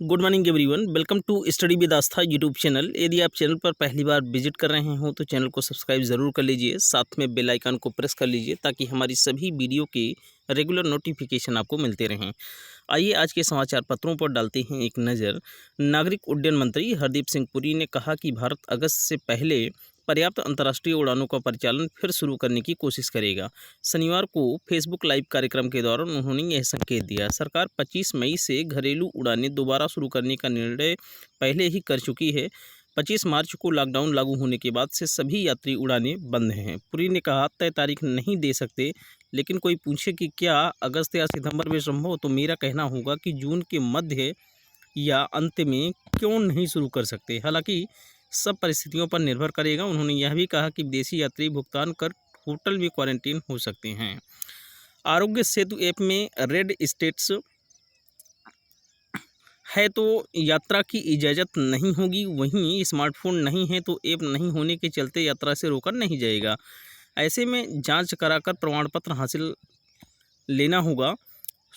Good morning everyone, welcome to study with Astha YouTube channel. यदि आप channel पर पहली बार विजिट कर रहे हो तो चैनल को सब्सक्राइब ज़रूर कर लीजिए, साथ में बेल आइकन को प्रेस कर लीजिए ताकि हमारी सभी वीडियो के रेगुलर नोटिफिकेशन आपको मिलते रहें। आइए आज के समाचार पत्रों पर डालते हैं एक नज़र। नागरिक उड्डयन मंत्री हरदीप सिंह पुरी ने कहा कि भारत अगस्त से पहले पर्याप्त अंतर्राष्ट्रीय उड़ानों का परिचालन फिर शुरू करने की कोशिश करेगा। शनिवार को फेसबुक लाइव कार्यक्रम के दौरान उन्होंने यह संकेत दिया। सरकार 25 मई से घरेलू उड़ानें दोबारा शुरू करने का निर्णय पहले ही कर चुकी है। 25 मार्च को लॉकडाउन लागू होने के बाद से सभी यात्री उड़ानें बंद हैं। पुरी ने कहा, तय तारीख नहीं दे सकते, लेकिन कोई पूछे कि क्या अगस्त या सितंबर में संभव, तो मेरा कहना होगा कि जून के मध्य या अंत में क्यों नहीं शुरू कर सकते। हालांकि सब परिस्थितियों पर निर्भर करेगा। उन्होंने यह भी कहा कि विदेशी यात्री भुगतान कर होटल में क्वारंटीन हो सकते हैं। आरोग्य सेतु ऐप में रेड स्टेट्स है तो यात्रा की इजाज़त नहीं होगी, वहीं स्मार्टफोन नहीं है तो ऐप नहीं होने के चलते यात्रा से रोका नहीं जाएगा। ऐसे में जांच कराकर प्रमाण पत्र हासिल लेना होगा।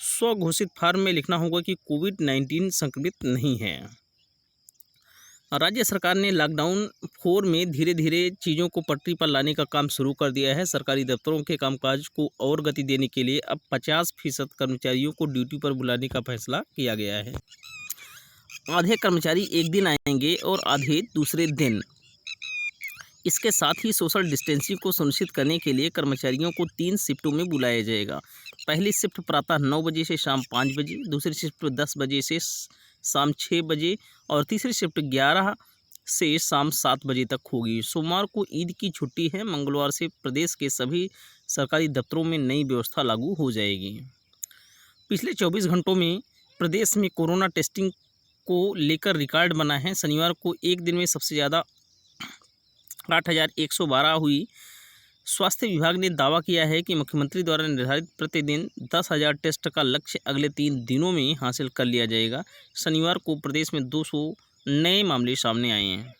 स्वघोषित फार्म में लिखना होगा कि कोविड-19 संक्रमित नहीं है। राज्य सरकार ने लॉकडाउन 4 में धीरे धीरे चीज़ों को पटरी पर लाने का काम शुरू कर दिया है। सरकारी दफ्तरों के कामकाज को और गति देने के लिए अब 50% कर्मचारियों को ड्यूटी पर बुलाने का फैसला किया गया है। आधे कर्मचारी एक दिन आएंगे और आधे दूसरे दिन। इसके साथ ही सोशल डिस्टेंसिंग को सुनिश्चित करने के लिए कर्मचारियों को 3 शिफ्टों में बुलाया जाएगा। पहली शिफ्ट प्रातः 9 बजे से शाम 5 बजे, दूसरी शिफ्ट 10 बजे से शाम 6 बजे और तीसरी शिफ्ट 11 से शाम 7 बजे तक होगी। सोमवार को ईद की छुट्टी है। मंगलवार से प्रदेश के सभी सरकारी दफ्तरों में नई व्यवस्था लागू हो जाएगी। पिछले 24 घंटों में प्रदेश में कोरोना टेस्टिंग को लेकर रिकॉर्ड बना है। शनिवार को एक दिन में सबसे ज़्यादा 8,112 हुई। स्वास्थ्य विभाग ने दावा किया है कि मुख्यमंत्री द्वारा निर्धारित प्रतिदिन 10,000 टेस्ट का लक्ष्य अगले 3 दिनों में हासिल कर लिया जाएगा। शनिवार को प्रदेश में 200 नए मामले सामने आए हैं।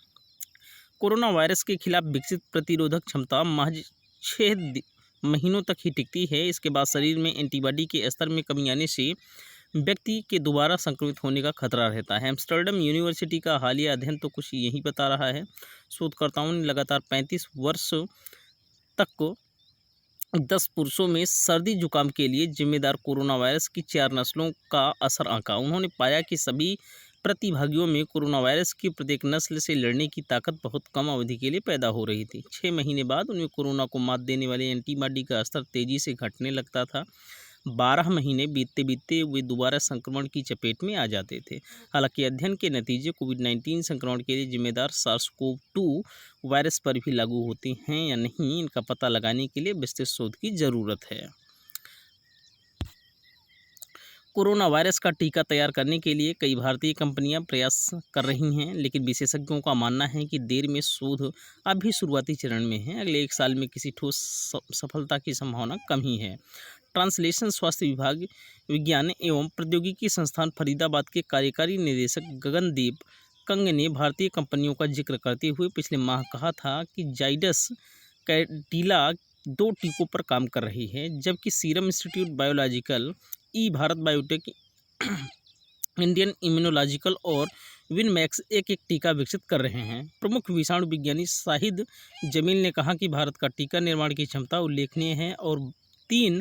कोरोना वायरस के खिलाफ विकसित प्रतिरोधक क्षमता महज 6 महीनों तक ही टिकती है। इसके बाद शरीर में एंटीबॉडी के स्तर में कमी आने से व्यक्ति के दोबारा संक्रमित होने का खतरा रहता है। एम्स्टर्डम यूनिवर्सिटी का हालिया अध्ययन तो कुछ यही बता रहा है। शोधकर्ताओं ने लगातार 35 वर्ष तक 10 पुरुषों में सर्दी जुकाम के लिए जिम्मेदार कोरोना वायरस की 4 नस्लों का असर आंका। उन्होंने पाया कि सभी प्रतिभागियों में कोरोना वायरस की प्रत्येक नस्ल से लड़ने की ताकत बहुत कम अवधि के लिए पैदा हो रही थी। 6 महीने बाद उनमें कोरोना को मात देने वाले एंटीबॉडी का स्तर तेजी से घटने लगता था। 12 महीने बीतते बीतते वे दोबारा संक्रमण की चपेट में आ जाते थे। हालांकि अध्ययन के नतीजे कोविड-19 संक्रमण के लिए जिम्मेदार सार्स-कोव-2 वायरस पर भी लागू होते हैं या नहीं, इनका पता लगाने के लिए विस्तृत शोध की ज़रूरत है। कोरोना वायरस का टीका तैयार करने के लिए कई भारतीय कंपनियां प्रयास कर रही हैं, लेकिन विशेषज्ञों का मानना है कि देर में शोध अब भी शुरुआती चरण में है। अगले 1 साल में किसी ठोस सफलता की संभावना कम ही है। ट्रांसलेशन स्वास्थ्य विभाग विज्ञान एवं प्रौद्योगिकी संस्थान फरीदाबाद के कार्यकारी निदेशक गगनदीप कंग ने भारतीय कंपनियों का जिक्र करते हुए पिछले माह कहा था कि जाइडस कैडिला 2 टीकों पर काम कर रही है, जबकि serum institute biological, Bharat biotech, Indian immunological और विनमैक्स एक टीका विकसित कर रहे हैं। प्रमुख विषाणु विज्ञानी शाहिद जमील ने कहा कि भारत का टीका निर्माण की क्षमता उल्लेखनीय है और 3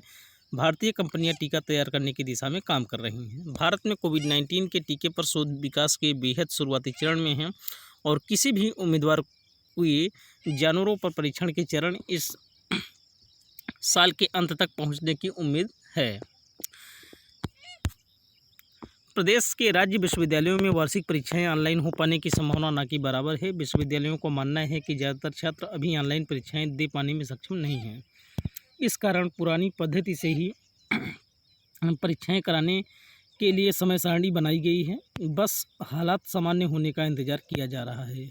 भारतीय कंपनियां टीका तैयार करने की दिशा में काम कर रही हैं। भारत में कोविड-19 के टीके पर शोध विकास के बेहद शुरुआती चरण में है और किसी भी उम्मीदवार के जानवरों पर परीक्षण के चरण इस साल के अंत तक पहुंचने की उम्मीद है। प्रदेश के राज्य विश्वविद्यालयों में वार्षिक परीक्षाएं ऑनलाइन हो पाने की संभावना न के बराबर है। विश्वविद्यालयों को मानना है कि ज़्यादातर छात्र अभी ऑनलाइन परीक्षाएं दे पाने में सक्षम नहीं हैं। इस कारण पुरानी पद्धति से ही परीक्षाएं कराने के लिए समय सारणी बनाई गई है। बस हालात सामान्य होने का इंतज़ार किया जा रहा है।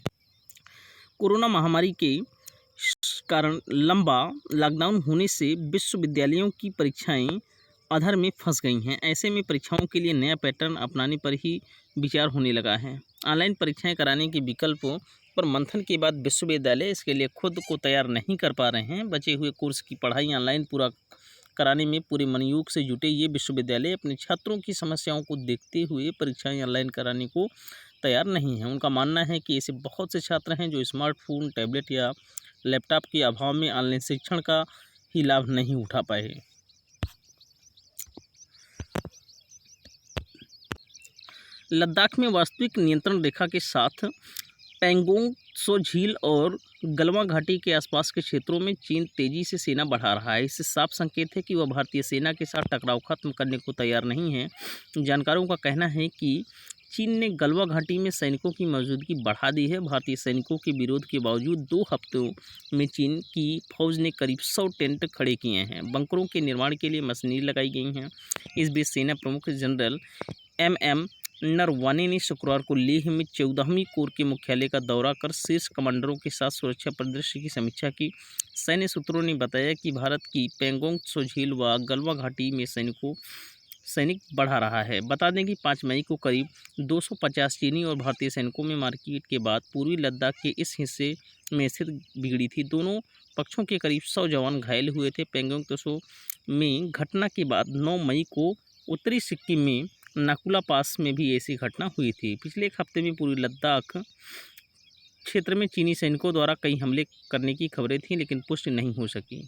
कोरोना महामारी के कारण लंबा लॉकडाउन होने से विश्वविद्यालयों की परीक्षाएं अधर में फंस गई हैं। ऐसे में परीक्षाओं के लिए नया पैटर्न अपनाने पर ही विचार होने लगा है। ऑनलाइन परीक्षाएं कराने के विकल्पों पर मंथन के बाद विश्वविद्यालय इसके लिए खुद को तैयार नहीं कर पा रहे हैं। बचे हुए कोर्स की पढ़ाई ऑनलाइन पूरा कराने में पूरे मनोयोग से जुटे ये विश्वविद्यालय अपने छात्रों की समस्याओं को देखते हुए परीक्षाएं ऑनलाइन कराने को तैयार नहीं हैं। उनका मानना है कि ऐसे बहुत से छात्र हैं जो स्मार्टफोन, टैबलेट या लैपटॉप के अभाव में ऑनलाइन शिक्षण का ही लाभ नहीं उठा पाए। लद्दाख में वास्तविक नियंत्रण रेखा के साथ पैंगोंग त्सो झील और गलवां घाटी के आसपास के क्षेत्रों में चीन तेजी से सेना बढ़ा रहा है। इससे साफ संकेत है कि वह भारतीय सेना के साथ टकराव खत्म करने को तैयार नहीं है। जानकारों का कहना है कि चीन ने गलवा घाटी में सैनिकों की मौजूदगी बढ़ा दी है। भारतीय सैनिकों के विरोध के बावजूद 2 हफ्तों में चीन की फौज ने करीब 100 टेंट खड़े किए हैं। बंकरों के निर्माण के लिए मशीनरी लगाई गई हैं। इस बीच सेना प्रमुख जनरल MM नरवाने ने शुक्रवार को लेह में 14वीं कोर के मुख्यालय का दौरा कर शीर्ष कमांडरों के साथ सुरक्षा परिदृश्य की समीक्षा की। सैन्य सूत्रों ने बताया कि भारत की पैंगोंग त्सो झील व गलवा घाटी में सैनिक बढ़ा रहा है। बता दें कि 5 मई को करीब 250 चीनी और भारतीय सैनिकों में मारपीट के बाद पूर्वी लद्दाख के इस हिस्से में स्थिति बिगड़ी थी। दोनों पक्षों के करीब 100 जवान घायल हुए थे। पैंगोंग त्सो में घटना के बाद 9 मई को उत्तरी सिक्किम में नाकुला पास में भी ऐसी घटना हुई थी। पिछले एक हफ्ते में पूर्वी लद्दाख क्षेत्र में चीनी सैनिकों द्वारा कई हमले करने की खबरें थीं, लेकिन पुष्टि नहीं हो सकी।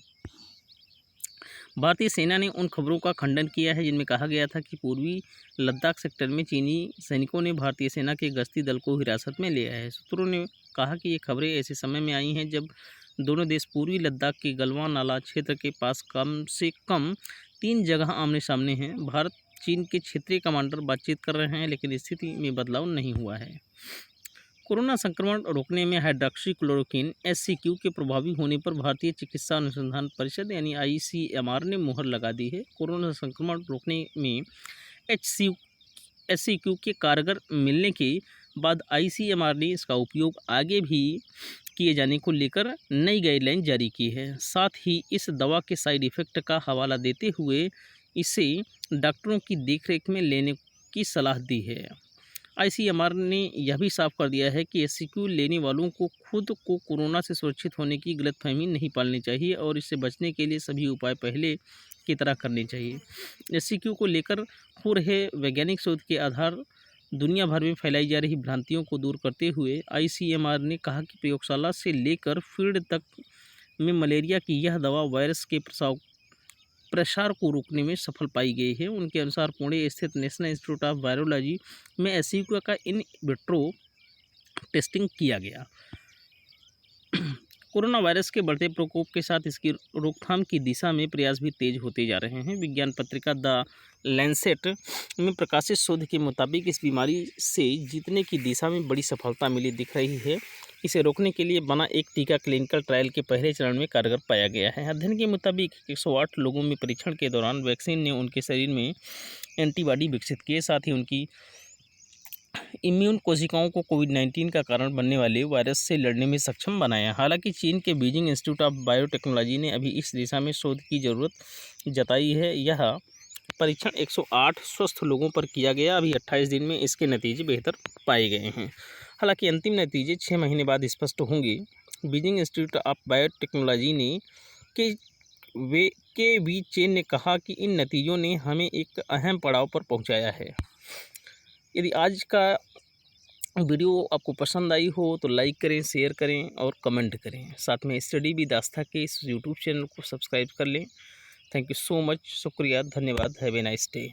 भारतीय सेना ने उन खबरों का खंडन किया है जिनमें कहा गया था कि पूर्वी लद्दाख सेक्टर में चीनी सैनिकों ने भारतीय सेना के गश्ती दल को हिरासत में लिया है। सूत्रों ने कहा कि ये खबरें ऐसे समय में आई हैं जब दोनों देश पूर्वी लद्दाख के गलवान नाला क्षेत्र के पास कम से कम 3 जगह आमने सामने हैं। भारत चीन के क्षेत्रीय कमांडर बातचीत कर रहे हैं, लेकिन स्थिति में बदलाव नहीं हुआ है। कोरोना संक्रमण रोकने में हाइड्रॉक्सीक्लोरोक्विन HCQ के प्रभावी होने पर भारतीय चिकित्सा अनुसंधान परिषद यानी ICMR ने मुहर लगा दी है। कोरोना संक्रमण रोकने में HCQ के कारगर मिलने के बाद ICMR ने इसका उपयोग आगे भी किए जाने को लेकर नई गाइडलाइन जारी की है। साथ ही इस दवा के साइड इफ़ेक्ट का हवाला देते हुए इसे डॉक्टरों की देखरेख में लेने की सलाह दी है। ICMR ने यह भी साफ कर दिया है कि HCQ लेने वालों को खुद को कोरोना से सुरक्षित होने की गलतफहमी नहीं पालनी चाहिए और इससे बचने के लिए सभी उपाय पहले की तरह करने चाहिए। HCQ को लेकर हो रहे वैज्ञानिक शोध के आधार दुनिया भर में फैलाई जा रही भ्रांतियों को दूर करते हुए ICMR ने कहा कि प्रयोगशाला से लेकर फील्ड तक में मलेरिया की यह दवा वायरस के प्रसार को रोकने में सफल पाई गई है। उनके अनुसार पुणे स्थित नेशनल इंस्टीट्यूट ऑफ वायरोलॉजी में HCQ का इन विट्रो टेस्टिंग किया गया। कोरोना वायरस के बढ़ते प्रकोप के साथ इसकी रोकथाम की दिशा में प्रयास भी तेज होते जा रहे हैं। विज्ञान पत्रिका द लैंसेट में प्रकाशित शोध के मुताबिक इस बीमारी से जीतने की दिशा में बड़ी सफलता मिली दिख रही है। इसे रोकने के लिए बना एक टीका क्लिनिकल ट्रायल के पहले चरण में कारगर पाया गया है। अध्ययन के मुताबिक 108 लोगों में परीक्षण के दौरान वैक्सीन ने उनके शरीर में एंटीबॉडी विकसित किए, साथ ही उनकी इम्यून कोशिकाओं को कोविड-19 का कारण बनने वाले वायरस से लड़ने में सक्षम बनाया। हालांकि चीन के बीजिंग इंस्टीट्यूट ऑफ बायोटेक्नोलॉजी ने अभी इस दिशा में शोध की जरूरत जताई है। यह परीक्षण 108 स्वस्थ लोगों पर किया गया। अभी 28 दिन में इसके नतीजे बेहतर पाए गए हैं। हालांकि अंतिम नतीजे 6 महीने बाद स्पष्ट होंगे। बीजिंग इंस्टीट्यूट ऑफ बायोटेक्नोलॉजी ने के चेन ने कहा कि इन नतीजों ने हमें एक अहम पड़ाव पर पहुंचाया है। यदि आज का वीडियो आपको पसंद आई हो तो लाइक करें, शेयर करें और कमेंट करें। साथ में स्टडी विद आस्था के इस यूट्यूब चैनल को सब्सक्राइब कर लें। Thank you so much. शुक्रिया, धन्यवाद। Have a nice day.